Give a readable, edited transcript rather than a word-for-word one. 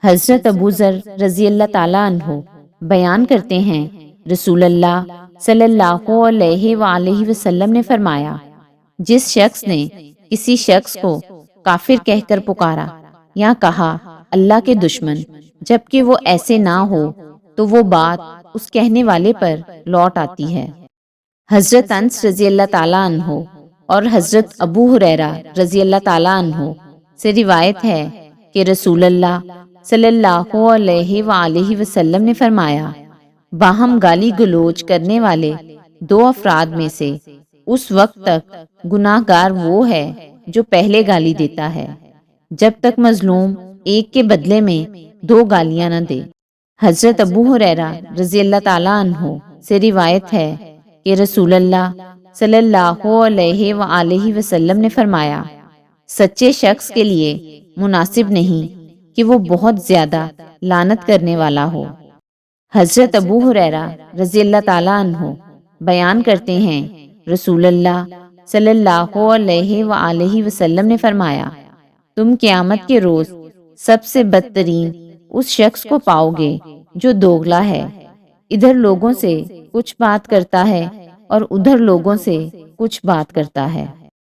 حضرت ابو ذر رضی اللہ تعالیٰ عنہ بیان کرتے ہیں، رسول اللہ صلی اللہ علیہ وآلہ وسلم نے فرمایا، جس شخص نے کسی شخص کو کافر کہہ کر پکارا یا کہا اللہ کے دشمن، جبکہ وہ ایسے نہ ہو تو وہ بات اس کہنے والے پر لوٹ آتی ہے۔ حضرت انس رضی اللہ تعالیٰ عنہ اور حضرت ابو ہریرہ رضی اللہ تعالیٰ عنہ سے روایت ہے کہ رسول اللہ صلی اللہ علیہ وآلہ وسلم نے فرمایا، باہم گالی گلوچ کرنے والے دو افراد میں سے اس وقت تک گناہ گار وہ ہے جو پہلے گالی دیتا ہے، جب تک مظلوم ایک کے بدلے میں دو گالیاں نہ دے۔ حضرت ابو ہریرہ رضی اللہ تعالیٰ عنہ سے روایت ہے کہ رسول اللہ صلی اللہ علیہ وآلہ وسلم نے فرمایا، سچے شخص کے لیے مناسب نہیں کہ وہ بہت زیادہ لعنت کرنے والا ہو۔ حضرت ابو ہریرہ رضی اللہ تعالیٰ عنہ بیان کرتے ہیں، رسول اللہ صلی اللہ علیہ وآلہ وسلم نے فرمایا، تم قیامت کے روز سب سے بدترین اس شخص کو پاؤ گے جو دوگلا ہے، ادھر لوگوں سے کچھ بات کرتا ہے اور ادھر لوگوں سے کچھ بات کرتا ہے۔